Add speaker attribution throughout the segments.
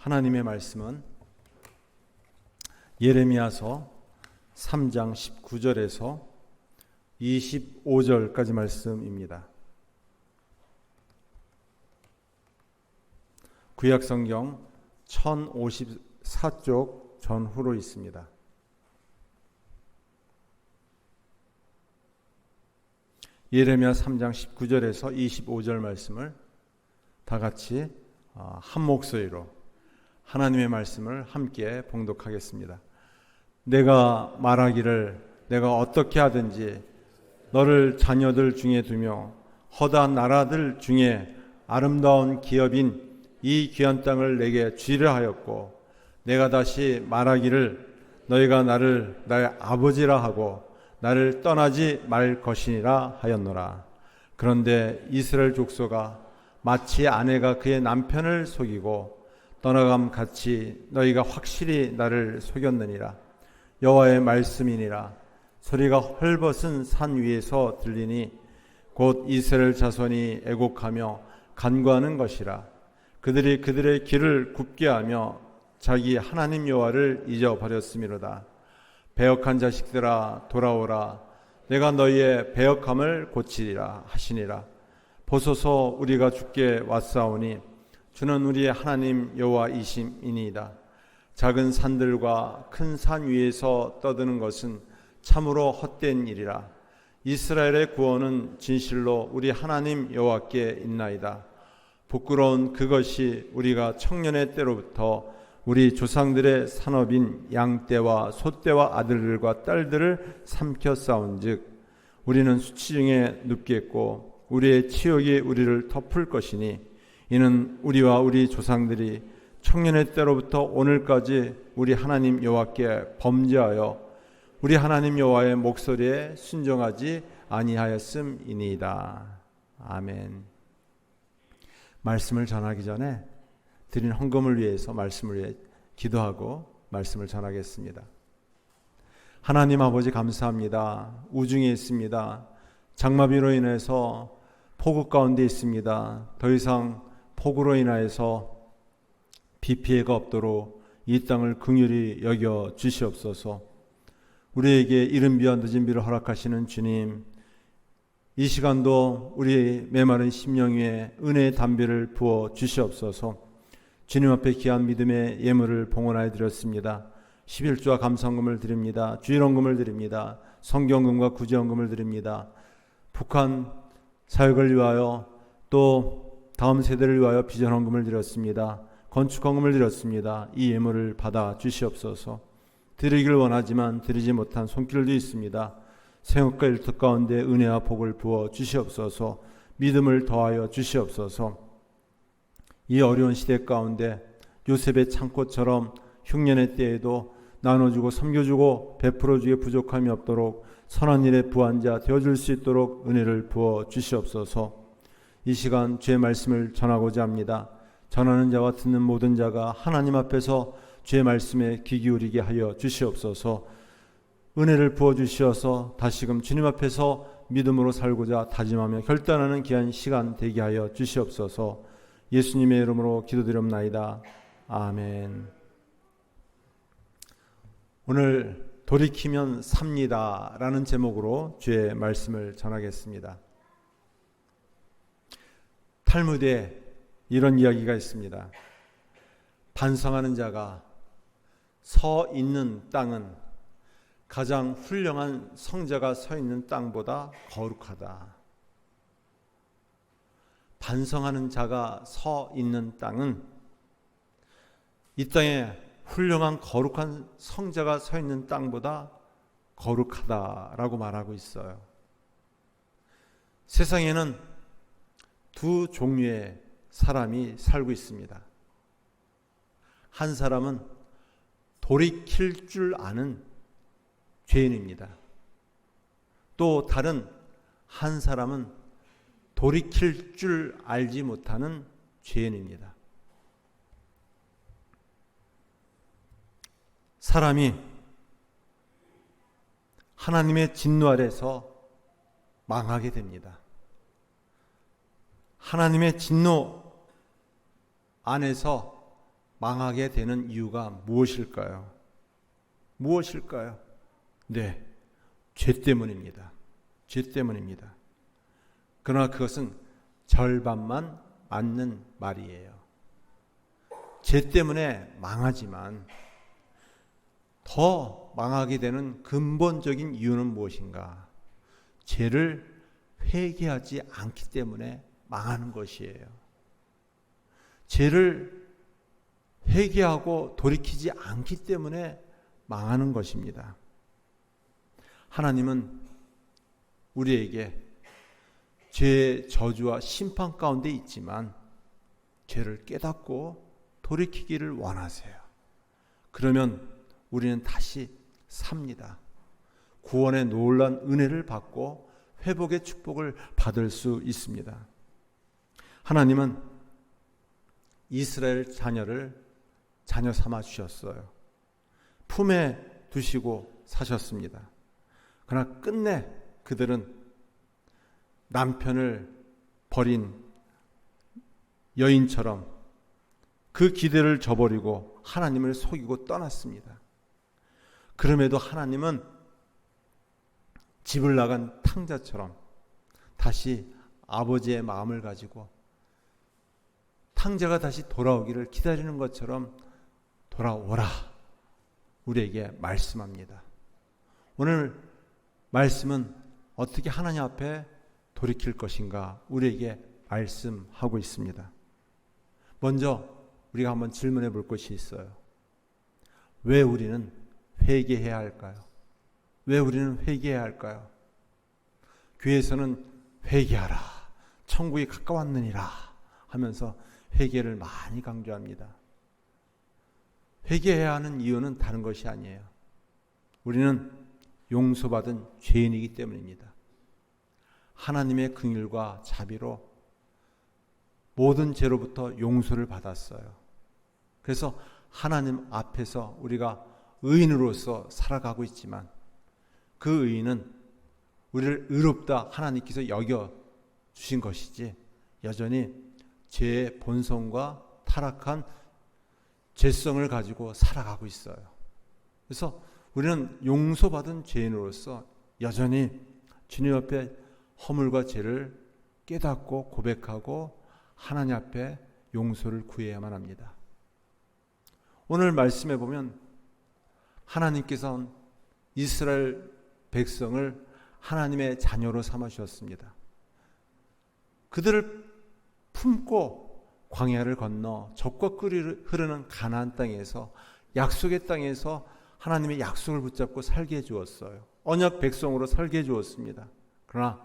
Speaker 1: 하나님의 말씀은 예레미야서 3장 19절에서 25절까지 말씀입니다. 구약성경 1054쪽 전후로 있습니다. 예레미야 3장 19절에서 25절 말씀을 다 같이 한 목소리로 하나님의 말씀을 함께 봉독하겠습니다. 내가 말하기를 내가 어떻게 하든지 너를 자녀들 중에 두며 허다한 나라들 중에 아름다운 기업인 이 귀한 땅을 내게 주리라 하였고, 내가 다시 말하기를 너희가 나를 나의 아버지라 하고 나를 떠나지 말 것이니라 하였노라. 그런데 이스라엘 족속아, 마치 아내가 그의 남편을 속이고 떠나감 같이 너희가 확실히 나를 속였느니라. 여호와의 말씀이니라. 소리가 헐벗은 산 위에서 들리니 곧 이스라엘 자손이 애곡하며 간구하는 것이라. 그들이 그들의 길을 굽게 하며 자기 하나님 여호와를 잊어버렸음이로다. 배역한 자식들아 돌아오라. 내가 너희의 배역함을 고치리라 하시니라. 보소서, 우리가 주께 왔사오니 주는 우리의 하나님 여호와이심이니이다. 작은 산들과 큰 산 위에서 떠드는 것은 참으로 헛된 일이라. 이스라엘의 구원은 진실로 우리 하나님 여호와께 있나이다. 부끄러운 그것이 우리가 청년의 때로부터 우리 조상들의 산업인 양떼와 소떼와 아들들과 딸들을 삼켜 싸운즉 우리는 수치 중에 눕겠고 우리의 치욕이 우리를 덮을 것이니, 이는 우리와 우리 조상들이 청년의 때로부터 오늘까지 우리 하나님 여호와께 범죄하여 우리 하나님 여호와의 목소리에 순종하지 아니하였음이니이다. 아멘. 말씀을 전하기 전에 드린 헌금을 위해서 말씀을 위해 기도하고 말씀을 전하겠습니다. 하나님 아버지, 감사합니다. 우중에 있습니다. 장마비로 인해서 폭우 가운데 있습니다. 더 이상 폭우로 인하여서 비 피해가 없도록 이 땅을 긍휼히 여겨 주시옵소서. 우리에게 이른 비와 늦은 비를 허락하시는 주님, 이 시간도 우리 메마른 심령 위에 은혜의 담비를 부어 주시옵소서. 주님 앞에 귀한 믿음의 예물을 봉헌하여 드렸습니다. 11조와 감사헌금을 드립니다. 주일헌금을 드립니다. 성경금과 구제헌금을 드립니다. 북한 사역을 위하여 또 다음 세대를 위하여 비전헌금을 드렸습니다. 건축헌금을 드렸습니다. 이 예물을 받아 주시옵소서. 드리기를 원하지만 드리지 못한 손길도 있습니다. 생업과 일터 가운데 은혜와 복을 부어 주시옵소서. 믿음을 더하여 주시옵소서. 이 어려운 시대 가운데 요셉의 창고처럼 흉년의 때에도 나눠주고 섬겨주고 베풀어주기에 부족함이 없도록 선한 일에 부한 자 되어줄 수 있도록 은혜를 부어 주시옵소서. 이 시간 주의 말씀을 전하고자 합니다. 전하는 자와 듣는 모든 자가 하나님 앞에서 주의 말씀에 귀 기울이게 하여 주시옵소서. 은혜를 부어 주시어서 다시금 주님 앞에서 믿음으로 살고자 다짐하며 결단하는 귀한 시간 되게 하여 주시옵소서. 예수님의 이름으로 기도드립나이다. 아멘. 오늘 돌이키면 삽니다 라는 제목으로 주의 말씀을 전하겠습니다. 탈무드에 이런 이야기가 있습니다. 반성하는 자가 서 있는 땅은 가장 훌륭한 성자가 서 있는 땅보다 거룩하다. 반성하는 자가 서 있는 땅은 이 땅에 훌륭한 거룩한 성자가 서 있는 땅보다 거룩하다라고 말하고 있어요. 세상에는 두 종류의 사람이 살고 있습니다. 한 사람은 돌이킬 줄 아는 죄인입니다. 또 다른 한 사람은 돌이킬 줄 알지 못하는 죄인입니다. 사람이 하나님의 진노 아래서 망하게 됩니다. 하나님의 진노 안에서 망하게 되는 이유가 무엇일까요? 무엇일까요? 네, 죄 때문입니다. 죄 때문입니다. 그러나 그것은 절반만 맞는 말이에요. 죄 때문에 망하지만 더 망하게 되는 근본적인 이유는 무엇인가? 죄를 회개하지 않기 때문에 망하는 것이에요. 죄를 회개하고 돌이키지 않기 때문에 망하는 것입니다. 하나님은 우리에게 죄의 저주와 심판 가운데 있지만 죄를 깨닫고 돌이키기를 원하세요. 그러면 우리는 다시 삽니다. 구원의 놀라운 은혜를 받고 회복의 축복을 받을 수 있습니다. 하나님은 이스라엘 자녀를 자녀 삼아 주셨어요. 품에 두시고 사셨습니다. 그러나 끝내 그들은 남편을 버린 여인처럼 그 기대를 저버리고 하나님을 속이고 떠났습니다. 그럼에도 하나님은 집을 나간 탕자처럼 다시 아버지의 마음을 가지고 탕자가 다시 돌아오기를 기다리는 것처럼 돌아오라 우리에게 말씀합니다. 오늘 말씀은 어떻게 하나님 앞에 돌이킬 것인가 우리에게 말씀하고 있습니다. 먼저 우리가 한번 질문해 볼 것이 있어요. 왜 우리는 회개해야 할까요? 왜 우리는 회개해야 할까요? 교회에서는 회개하라, 천국이 가까웠느니라 하면서 회개를 많이 강조합니다. 회개해야 하는 이유는 다른 것이 아니에요. 우리는 용서받은 죄인이기 때문입니다. 하나님의 긍휼과 자비로 모든 죄로부터 용서를 받았어요. 그래서 하나님 앞에서 우리가 의인으로서 살아가고 있지만 그 의인은 우리를 의롭다 하나님께서 여겨주신 것이지 여전히 죄의 본성과 타락한 죄성을 가지고 살아가고 있어요. 그래서 우리는 용서받은 죄인으로서 여전히 주님 앞에 허물과 죄를 깨닫고 고백하고 하나님 앞에 용서를 구해야만 합니다. 오늘 말씀에 보면 하나님께서는 이스라엘 백성을 하나님의 자녀로 삼으셨습니다. 그들을 품고 광야를 건너 적과 꿀이 흐르는 가나안 땅에서 약속의 땅에서 하나님의 약속을 붙잡고 살게 해주었어요. 언약 백성으로 살게 해주었습니다. 그러나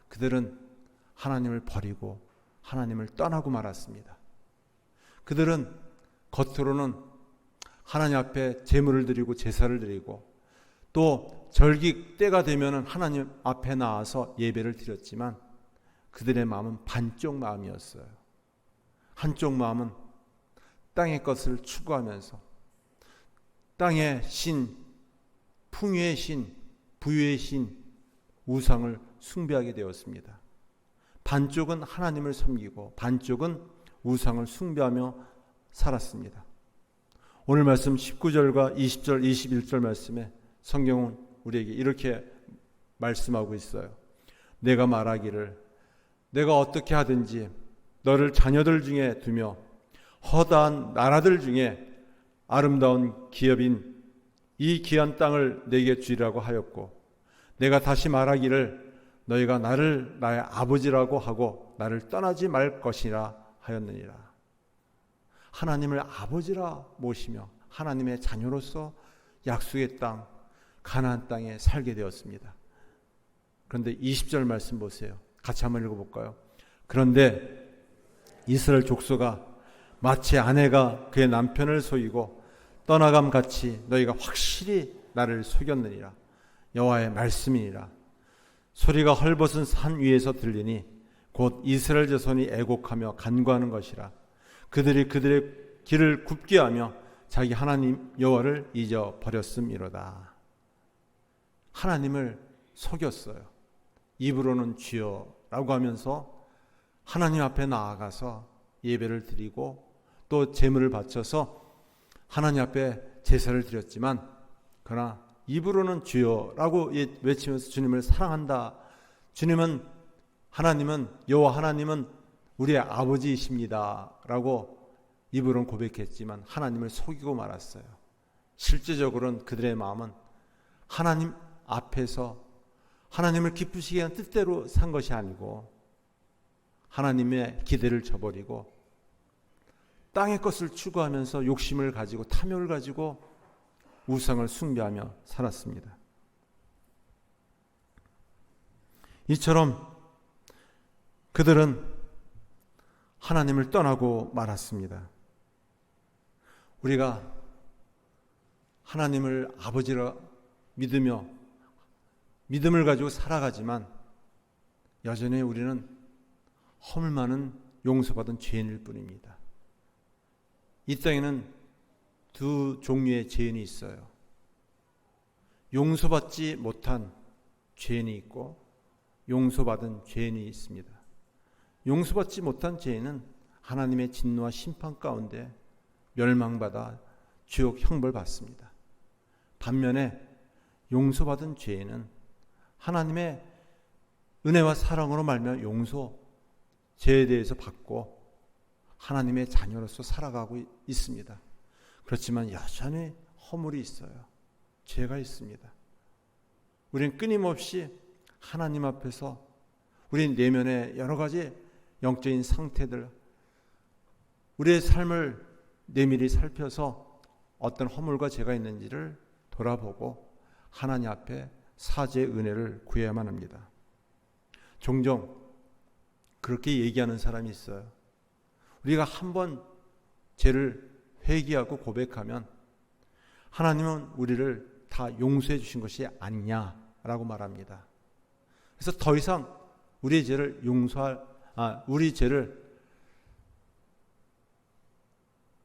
Speaker 1: 그들은 하나님을 버리고 하나님을 떠나고 말았습니다. 그들은 겉으로는 하나님 앞에 제물을 드리고 제사를 드리고 또 절기 때가 되면 하나님 앞에 나와서 예배를 드렸지만 그들의 마음은 반쪽 마음이었어요. 한쪽 마음은 땅의 것을 추구하면서 땅의 신, 풍요의 신, 부유의 신, 우상을 숭배하게 되었습니다. 반쪽은 하나님을 섬기고 반쪽은 우상을 숭배하며 살았습니다. 오늘 말씀 19절과 20절, 21절 말씀에 성경은 우리에게 이렇게 말씀하고 있어요. 내가 말하기를 내가 어떻게 하든지 너를 자녀들 중에 두며 허다한 나라들 중에 아름다운 기업인 이 귀한 땅을 내게 주리라고 하였고 내가 다시 말하기를 너희가 나를 나의 아버지라고 하고 나를 떠나지 말 것이라 하였느니라. 하나님을 아버지라 모시며 하나님의 자녀로서 약속의 땅 가나안 땅에 살게 되었습니다. 그런데 20절 말씀 보세요. 같이 한번 읽어볼까요? 그런데 이스라엘 족속아 마치 아내가 그의 남편을 속이고 떠나감 같이 너희가 확실히 나를 속였느니라. 여호와의 말씀이니라. 소리가 헐벗은 산 위에서 들리니 곧 이스라엘 자손이 애곡하며 간구하는 것이라. 그들이 그들의 길을 굽게 하며 자기 하나님 여호와를 잊어버렸음이로다. 하나님을 속였어요. 입으로는 주여라고 하면서 하나님 앞에 나아가서 예배를 드리고 또 제물을 바쳐서
Speaker 2: 하나님 앞에 제사를 드렸지만 그러나 입으로는 주여라고 외치면서 주님을 사랑한다. 하나님은 여호와 하나님은 우리의 아버지이십니다 라고 입으로는 고백했지만 하나님을 속이고 말았어요. 실제적으로는 그들의 마음은 하나님 앞에서 하나님을 기쁘시게 하는 뜻대로 산 것이 아니고 하나님의 기대를 저버리고 땅의 것을 추구하면서 욕심을 가지고 탐욕을 가지고 우상을 숭배하며 살았습니다. 이처럼 그들은 하나님을 떠나고 말았습니다. 우리가 하나님을 아버지라 믿으며 믿음을 가지고 살아가지만 여전히 우리는 허물 많은 용서받은 죄인일 뿐입니다. 이 땅에는 두 종류의 죄인이 있어요. 용서받지 못한 죄인이 있고 용서받은 죄인이 있습니다. 용서받지 못한 죄인은 하나님의 진노와 심판 가운데 멸망받아 지옥 형벌 받습니다. 반면에 용서받은 죄인은 하나님의 은혜와 사랑으로 말미암아 죄에 대해서 받고 하나님의 자녀로서 살아가고 있습니다. 그렇지만 여전히 허물이 있어요. 죄가 있습니다. 우리는 끊임없이 하나님 앞에서 우리 내면의 여러 가지 영적인 상태들, 우리의 삶을 내밀히 살펴서 어떤 허물과 죄가 있는지를 돌아보고 하나님 앞에 사죄의 은혜를 구해야만 합니다. 종종 그렇게 얘기하는 사람이 있어요. 우리가 한번 죄를 회개하고 고백하면 하나님은 우리를 다 용서해 주신 것이 아니냐라고 말합니다. 그래서 더 이상 우리 죄를 우리 죄를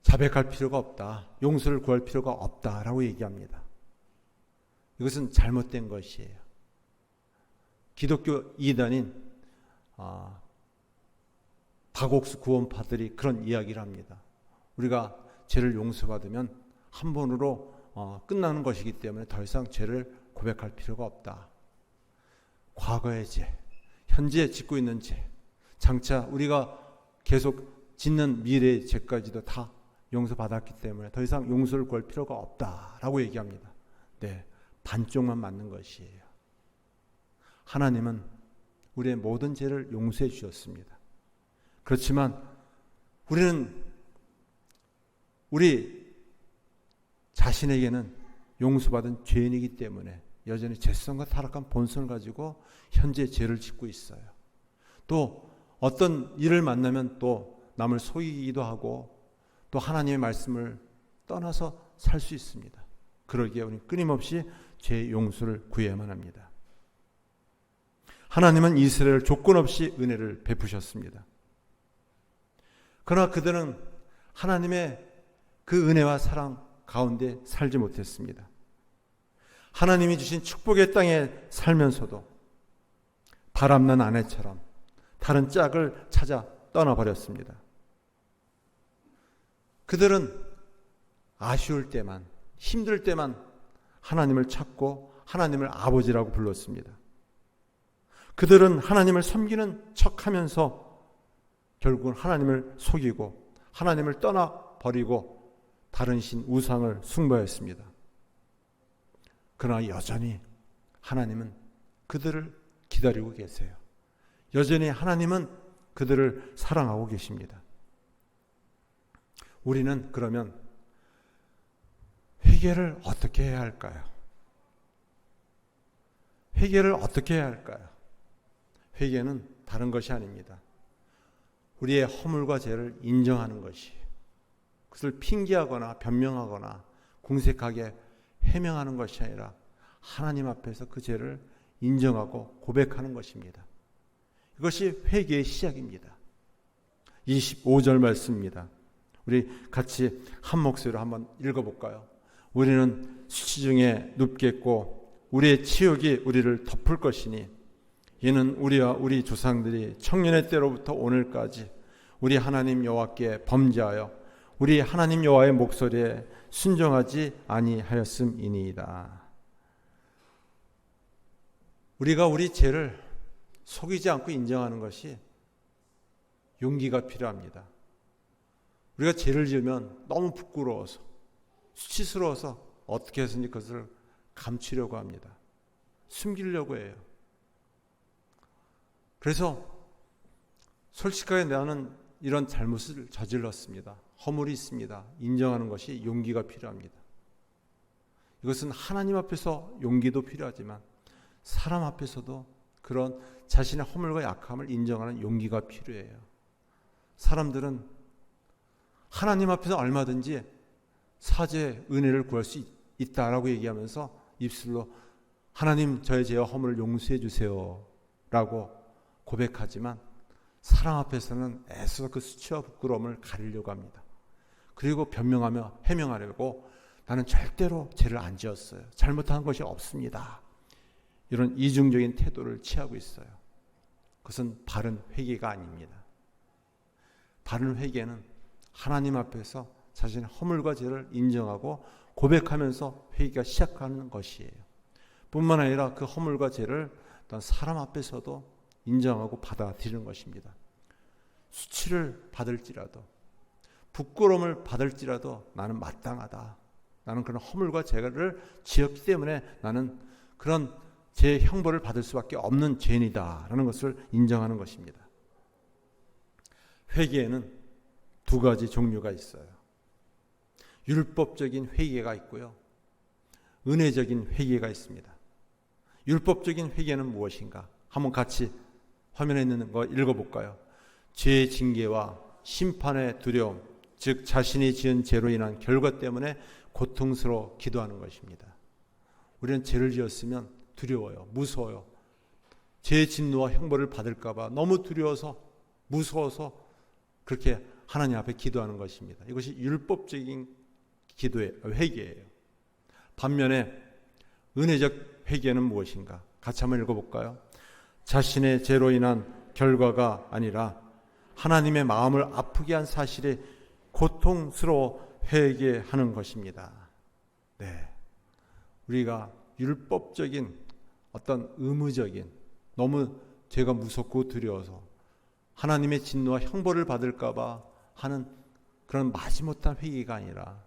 Speaker 2: 자백할 필요가 없다. 용서를 구할 필요가 없다라고 얘기합니다. 이것은 잘못된 것이에요. 기독교 이단인 다곡스 구원파들이 그런 이야기를 합니다. 우리가 죄를 용서받으면 한 번으로 끝나는 것이기 때문에 더 이상 죄를 고백할 필요가 없다. 과거의 죄, 현재 짓고 있는 죄, 장차 우리가 계속 짓는 미래의 죄까지도 다 용서받았기 때문에 더 이상 용서를 구할 필요가 없다라고 얘기합니다. 네, 반쪽만 맞는 것이에요. 하나님은 우리의 모든 죄를 용서해 주셨습니다. 그렇지만 우리는 우리 자신에게는 용서받은 죄인이기 때문에 여전히 죄성과 타락한 본성을 가지고 현재 죄를 짓고 있어요. 또 어떤 일을 만나면 또 남을 속이기도 하고 또 하나님의 말씀을 떠나서 살 수 있습니다. 그러기에 우리는 끊임없이 죄 용서를 구해야만 합니다. 하나님은 이스라엘을 조건 없이 은혜를 베푸셨습니다. 그러나 그들은 하나님의 그 은혜와 사랑 가운데 살지 못했습니다. 하나님이 주신 축복의 땅에 살면서도 바람난 아내처럼 다른 짝을 찾아 떠나버렸습니다. 그들은 아쉬울 때만, 힘들 때만 하나님을 찾고 하나님을 아버지라고 불렀습니다. 그들은 하나님을 섬기는 척하면서 결국은 하나님을 속이고 하나님을 떠나버리고 다른 신 우상을 숭배했습니다. 그러나 여전히 하나님은 그들을 기다리고 계세요. 여전히 하나님은 그들을 사랑하고 계십니다. 우리는 그러면 회개를 어떻게 해야 할까요? 회개를 어떻게 해야 할까요? 회개는 다른 것이 아닙니다. 우리의 허물과 죄를 인정하는 것이에요. 그것을 핑계하거나 변명하거나 궁색하게 해명하는 것이 아니라 하나님 앞에서 그 죄를 인정하고 고백하는 것입니다. 이것이 회개의 시작입니다. 25절 말씀입니다. 우리 같이 한 목소리로 한번 읽어볼까요? 우리는 수치 중에 눕겠고 우리의 치욕이 우리를 덮을 것이니 이는 우리와 우리 조상들이 청년의 때로부터 오늘까지 우리 하나님 여호와께 범죄하여
Speaker 1: 우리 하나님 여호와의 목소리에 순종하지 아니하였음이니이다. 우리가 우리 죄를 속이지 않고 인정하는 것이 용기가 필요합니다. 우리가 죄를 지으면 너무 부끄러워서 수치스러워서 어떻게 해서든지 그것을 감추려고 합니다. 숨기려고 해요. 그래서 솔직하게 나는 이런 잘못을 저질렀습니다. 허물이 있습니다. 인정하는 것이 용기가 필요합니다. 이것은 하나님 앞에서 용기도 필요하지만 사람 앞에서도 그런 자신의 허물과 약함을 인정하는 용기가 필요해요. 사람들은 하나님 앞에서 얼마든지 사죄, 은혜를 구할 수 있다라고 얘기하면서 입술로 하나님 저의 죄와 허물을 용서해 주세요 라고 고백하지만 사람 앞에서는 애써 그 수치와 부끄러움을 가리려고 합니다. 그리고 변명하며 해명하려고 나는 절대로 죄를 안 지었어요. 잘못한 것이 없습니다. 이런 이중적인 태도를 취하고 있어요. 그것은 바른 회개가 아닙니다. 바른 회개는 하나님 앞에서 자신의 허물과 죄를 인정하고 고백하면서 회개가 시작하는 것이에요. 뿐만 아니라 그 허물과 죄를 어떤 사람 앞에서도 인정하고 받아들이는 것입니다. 수치를 받을지라도 부끄러움을 받을지라도 나는 마땅하다. 나는 그런 허물과 죄를 지었기 때문에 나는 그런 제 형벌을 받을 수밖에 없는 죄인이다 라는 것을 인정하는 것입니다. 회개에는 두 가지 종류가 있어요. 율법적인 회개가 있고요. 은혜적인 회개가 있습니다. 율법적인 회개는 무엇인가? 한번 같이 화면에 있는 거 읽어볼까요? 죄의 징계와 심판의 두려움, 즉 자신이 지은 죄로 인한 결과 때문에 고통스러워 기도하는 것입니다. 우리는 죄를 지었으면 두려워요. 무서워요. 죄의 진노와 형벌을 받을까 봐 너무 두려워서 무서워서 그렇게 하나님 앞에 기도하는 것입니다. 이것이 율법적인 기도의 회개예요. 반면에 은혜적 회개는 무엇인가? 같이 한번 읽어볼까요? 자신의 죄로 인한 결과가 아니라 하나님의 마음을 아프게 한 사실에 고통스러워 회개하는 것입니다. 네, 우리가 율법적인 어떤 의무적인 너무 죄가 무섭고 두려워서 하나님의 진노와 형벌을 받을까 봐 하는 그런 마지못한 회개가 아니라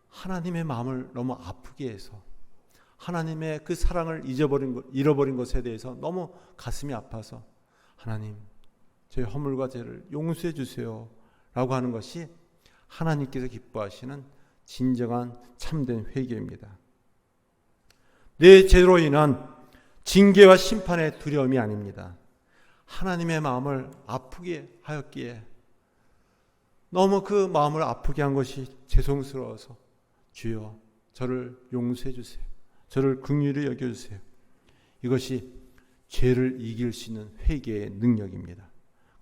Speaker 1: 하나님의 마음을 너무 아프게 해서 하나님의 그 사랑을 잃어버린 것에 대해서 너무 가슴이 아파서 하나님 저희 허물과 죄를 용서해 주세요 라고 하는 것이 하나님께서 기뻐하시는 진정한 참된 회개입니다. 내 죄로 인한 징계와 심판의 두려움이 아닙니다. 하나님의 마음을 아프게 하였기에 너무 그 마음을 아프게 한 것이 죄송스러워서 주여 저를 용서해 주세요. 저를 긍휼히 여겨주세요. 이것이 죄를 이길 수 있는 회개의 능력입니다.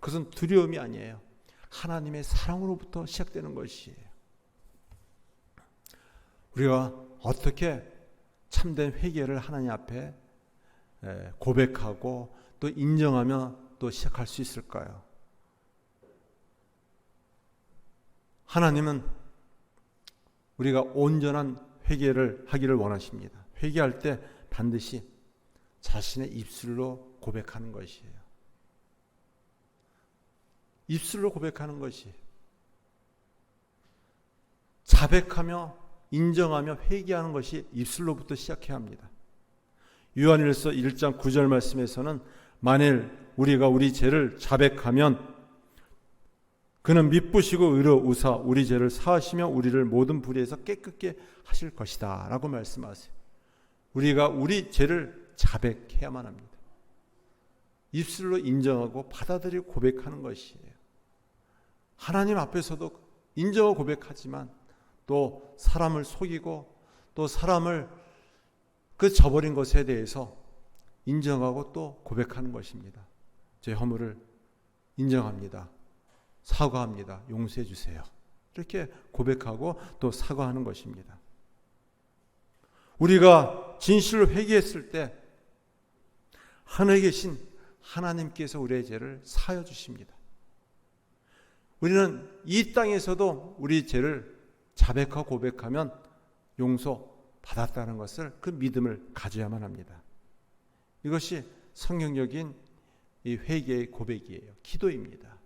Speaker 1: 그것은 두려움이 아니에요. 하나님의 사랑으로부터 시작되는 것이에요. 우리가 어떻게 참된 회개를 하나님 앞에 고백하고 또 인정하며 또 시작할 수 있을까요? 하나님은 우리가 온전한 회개를 하기를 원하십니다. 회개할 때 반드시 자신의 입술로 고백하는 것이에요. 입술로 고백하는 것이 자백하며 인정하며 회개하는 것이 입술로부터 시작해야 합니다. 요한일서 1장 9절 말씀에서는 만일 우리가 우리 죄를 자백하면 그는 미쁘시고 의로우사 우리 죄를 사하시며 우리를 모든 불의에서 깨끗게 하실 것이다 라고 말씀하세요. 우리가 우리 죄를 자백해야만 합니다. 입술로 인정하고 받아들이고 고백하는 것이에요. 하나님 앞에서도 인정하고 고백하지만 또 사람을 속이고 또 사람을 그 저버린 것에 대해서 인정하고 또 고백하는 것입니다. 제 허물을 인정합니다. 사과합니다. 용서해 주세요. 이렇게 고백하고 또 사과하는 것입니다. 우리가 진실로 회개했을 때 하늘에 계신 하나님께서 우리의 죄를 사하여 주십니다.
Speaker 2: 우리는 이 땅에서도 우리 죄를 자백하고 고백하면 용서받았다는 것을, 그 믿음을 가져야만 합니다. 이것이 성경적인 이 회개의 고백이에요. 기도입니다.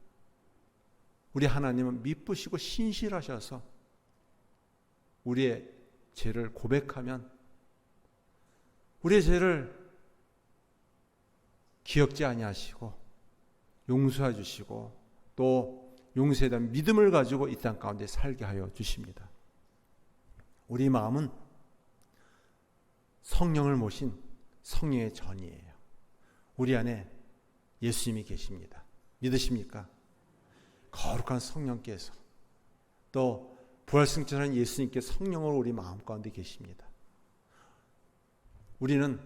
Speaker 2: 우리 하나님은 미쁘시고 신실하셔서 우리의 죄를 고백하면 우리의 죄를 기억지 아니하시고 용서해 주시고 또 용서에 대한 믿음을 가지고 이 땅 가운데 살게 하여 주십니다. 우리 마음은 성령을 모신 성령의 전이에요. 우리 안에 예수님이 계십니다. 믿으십니까? 거룩한 성령께서 또 부활승천한 예수님께 성령으로 우리 마음 가운데 계십니다. 우리는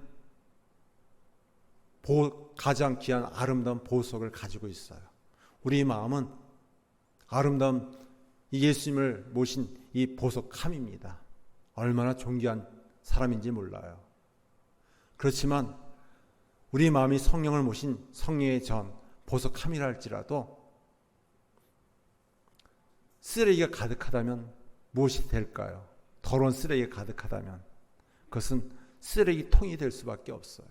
Speaker 2: 가장 귀한 아름다운 보석을 가지고 있어요. 우리 마음은 아름다운 예수님을 모신 이 보석함입니다. 얼마나 존귀한 사람인지 몰라요. 그렇지만 우리 마음이 성령을 모신 성령의 전 보석함이라 할지라도 쓰레기가 가득하다면 무엇이 될까요? 더러운 쓰레기가 가득하다면 그것은 쓰레기통이 될 수밖에 없어요.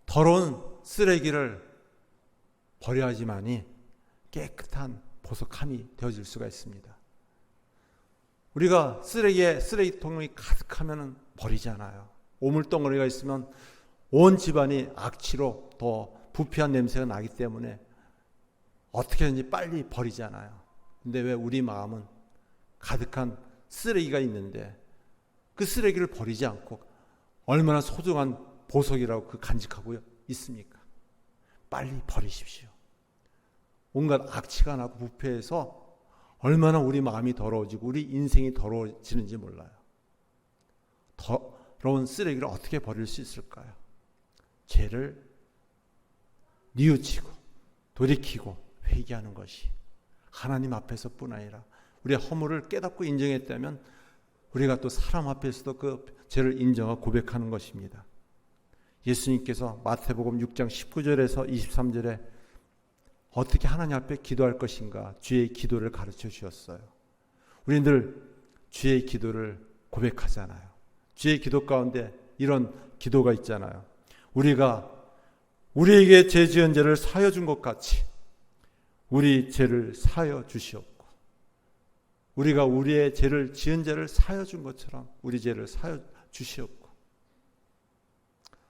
Speaker 2: 더러운 쓰레기를 버려야지만이 깨끗한 보석함이 되어질 수가 있습니다. 우리가 쓰레기통이 가득하면 버리잖아요. 오물덩어리가 있으면 온 집안이 악취로 더 부패한 냄새가 나기 때문에 어떻게든지 빨리 버리잖아요. 근데 왜 우리 마음은 가득한 쓰레기가 있는데 그 쓰레기를 버리지 않고 얼마나 소중한 보석이라고 그 간직하고 있습니까? 빨리 버리십시오. 온갖 악취가 나고 부패해서 얼마나 우리 마음이 더러워지고 우리 인생이 더러워지는지 몰라요. 더러운 쓰레기를 어떻게 버릴 수 있을까요? 죄를 뉘우치고 돌이키고 회개하는 것이 하나님 앞에서뿐 아니라 우리의 허물을 깨닫고 인정했다면 우리가 또 사람 앞에서도 그 죄를 인정하고 고백하는 것입니다. 예수님께서 마태복음 6장 19절에서 23절에 어떻게 하나님 앞에 기도할 것인가 주의 기도를 가르쳐 주셨어요. 우리는 늘 주의 기도를 고백하잖아요. 주의 기도 가운데 이런 기도가 있잖아요. 우리가 우리에게 죄 지은 죄를 사하여 준 것 같이 우리 죄를 사하여 주시옵고 우리가 우리의 죄를 지은 죄를 사하여 준 것처럼 우리 죄를 사하여 주시옵고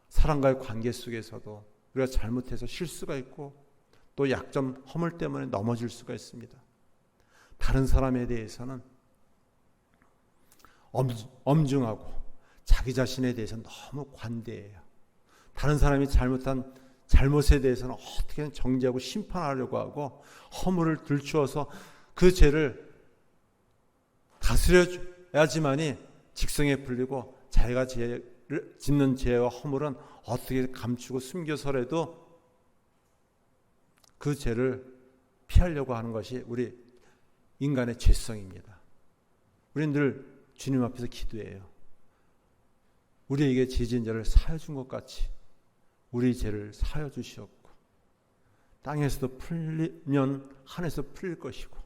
Speaker 2: 사람과의 관계 속에서도 우리가 잘못해서 실수가 있고 또 약점 허물 때문에 넘어질 수가 있습니다. 다른 사람에 대해서는 엄중하고 자기 자신에 대해서는 너무 관대해요. 다른 사람이 잘못한 잘못에 대해서는 어떻게든 정죄하고 심판하려고 하고 허물을 들추어서 그 죄를 다스려야지만이 직성에 풀리고 자기가 죄를 짓는 죄와 허물은 어떻게 감추고 숨겨서라도 그 죄를 피하려고 하는 것이 우리 인간의 죄성입니다. 우리는 늘 주님 앞에서 기도해요. 우리에게 죄 지은 죄를 사하여 준 것 같이 우리 죄를 사하여 주시옵고 땅에서도 풀리면 하늘에서 풀릴 것이고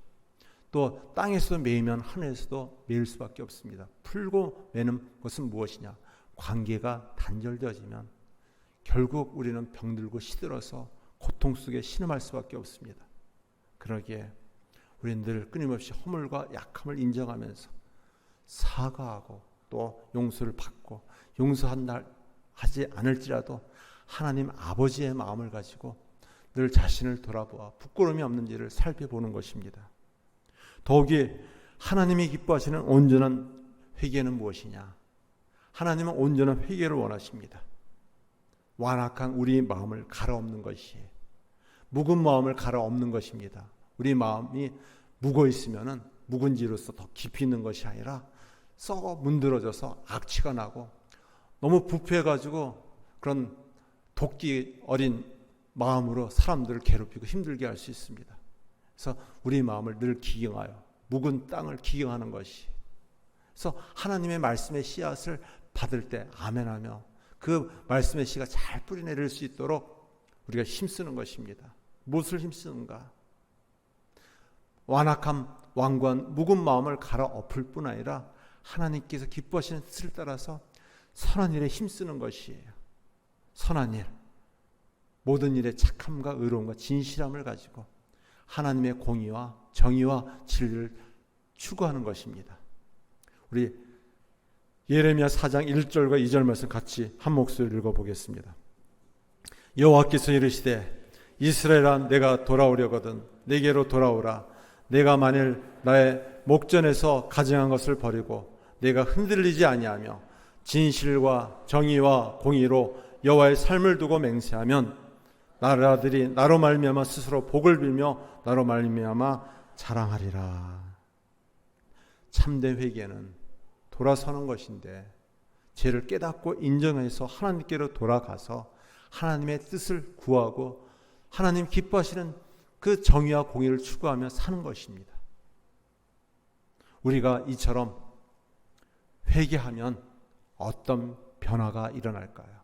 Speaker 2: 또 땅에서도 매이면 하늘에서도 매일 수밖에 없습니다. 풀고 매는 것은 무엇이냐? 관계가 단절되어지면 결국 우리는 병들고 시들어서 고통 속에 신음할 수밖에 없습니다. 그러기에 우리는 늘 끊임없이 허물과 약함을 인정하면서 사과하고 또 용서를 받고 용서하지 않을지라도 하나님 아버지의 마음을 가지고 늘 자신을 돌아보아 부끄러움이 없는지를 살펴보는 것입니다. 더욱이 하나님이 기뻐하시는 온전한 회개는 무엇이냐? 하나님은 온전한 회개를 원하십니다. 완악한 우리 마음을 갈아엎는 것이 묵은 마음을 갈아엎는 것입니다. 우리 마음이 묵어 있으면은 묵은지로서 더 깊이 있는 것이 아니라 썩어 문드러져서 악취가 나고 너무 부패해가지고 그런 도끼 어린 마음으로 사람들을 괴롭히고 힘들게 할 수 있습니다. 그래서 우리 마음을 늘 기경하여 묵은 땅을 기경하는 것이 그래서 하나님의 말씀의 씨앗을 받을 때 아멘하며 그 말씀의 씨가 잘 뿌리내릴 수 있도록 우리가 힘쓰는 것입니다. 무엇을 힘쓰는가? 완악한 완고한 묵은 마음을 갈아엎을 뿐 아니라 하나님께서 기뻐하시는 뜻을 따라서 선한 일에 힘쓰는 것이에요. 선한 일, 모든 일에 착함과 의로움과 진실함을 가지고 하나님의 공의와 정의와 진리를 추구하는 것입니다. 우리 예레미야 4장 1절과 2절 말씀 같이 한 목소리로 읽어보겠습니다. 여호와께서 이르시되 이스라엘아 내가 돌아오려거든 내게로 돌아오라. 내가 만일 나의 목전에서 가증한 것을 버리고 내가 흔들리지 아니하며 진실과 정의와 공의로 여호와의 삶을 두고 맹세하면 나라들이 나로 말미암아 스스로 복을 빌며 나로 말미암아 자랑하리라. 참된 회개는 돌아서는 것인데 죄를 깨닫고 인정해서 하나님께로 돌아가서 하나님의 뜻을 구하고 하나님 기뻐하시는 그 정의와 공의를 추구하며 사는 것입니다. 우리가 이처럼 회개하면 어떤 변화가 일어날까요?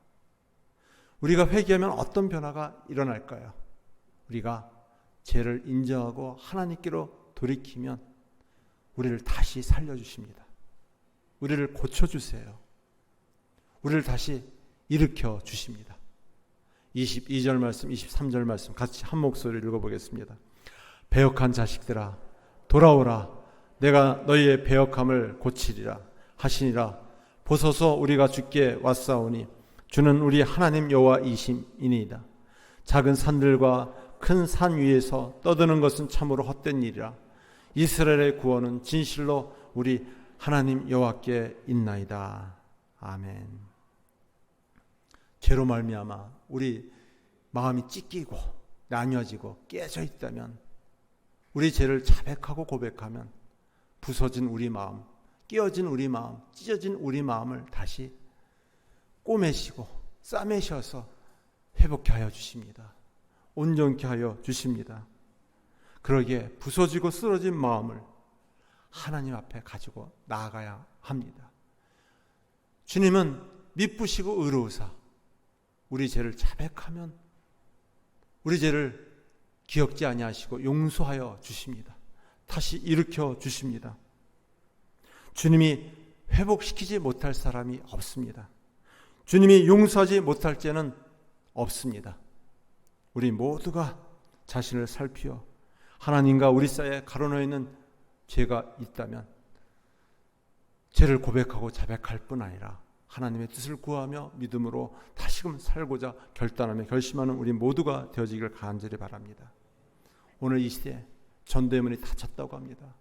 Speaker 2: 우리가 회개하면 어떤 변화가 일어날까요? 우리가 죄를 인정하고 하나님께로 돌이키면 우리를 다시 살려주십니다. 우리를 고쳐주세요. 우리를 다시 일으켜 주십니다. 22절 말씀, 23절 말씀 같이 한 목소리로 읽어보겠습니다. 배역한 자식들아 돌아오라. 내가 너희의 배역함을 고치리라 하시니라. 보소서 우리가 주께 왔사오니 주는 우리 하나님 여호와이심이니이다. 작은 산들과 큰 산 위에서 떠드는 것은 참으로 헛된 일이라. 이스라엘의 구원은 진실로 우리 하나님 여호와께 있나이다. 아멘. 죄로 말미암아 우리 마음이 찢기고 나뉘어지고 깨져 있다면 우리 죄를 자백하고 고백하면 부서진 우리 마음, 깨어진 우리 마음, 찢어진 우리 마음을 다시 꼬매시고 싸매셔서 회복케 하여 주십니다. 온전케 하여 주십니다. 그러기에 부서지고 쓰러진 마음을 하나님 앞에 가지고 나아가야 합니다. 주님은 미쁘시고 의로우사 우리 죄를 자백하면 우리 죄를 기억지 아니하시고 용서하여 주십니다. 다시 일으켜 주십니다. 주님이 회복시키지 못할 사람이 없습니다. 주님이 용서하지 못할 죄는 없습니다. 우리 모두가 자신을 살피어 하나님과 우리 사이에 가로놓여 있는 죄가 있다면 죄를 고백하고 자백할 뿐 아니라 하나님의 뜻을 구하며 믿음으로 다시금 살고자 결단하며 결심하는 우리 모두가 되어지기를 간절히 바랍니다. 오늘 이 시대에 전도의 닫혔다고 합니다.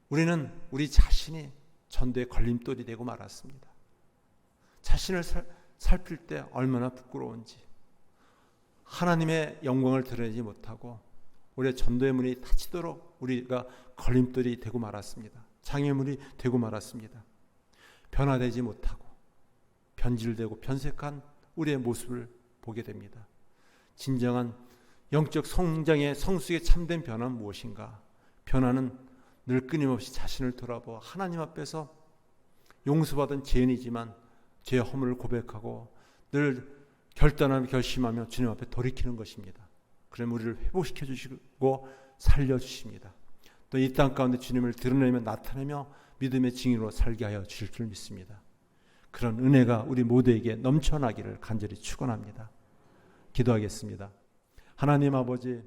Speaker 2: 우리는 우리 자신이 전도의 걸림돌이 되고 말았습니다. 자신을 살필 때 얼마나 부끄러운지 하나님의 영광을 드러내지 못하고 우리의 전도의 문이 닫히도록 우리가 걸림돌이 되고 말았습니다. 장애물이 되고 말았습니다. 변화되지 못하고 변질되고 변색한 우리의 모습을 보게 됩니다. 진정한 영적 성장의 성숙의 참된 변화는 무엇인가? 변화는 늘 끊임없이 자신을 돌아보아 하나님 앞에서 용서받은 죄인이지만 죄의 허물을 고백하고 늘 결단하며 결심하며 주님 앞에 돌이키는 것입니다. 그럼 우리를 회복시켜 주시고 살려주십니다. 또 이 땅 가운데 주님을 드러내며 나타내며 믿음의 증인으로 살게 하여 주실 줄 믿습니다. 그런 은혜가 우리 모두에게 넘쳐나기를 간절히 축원합니다. 기도하겠습니다. 하나님 아버지,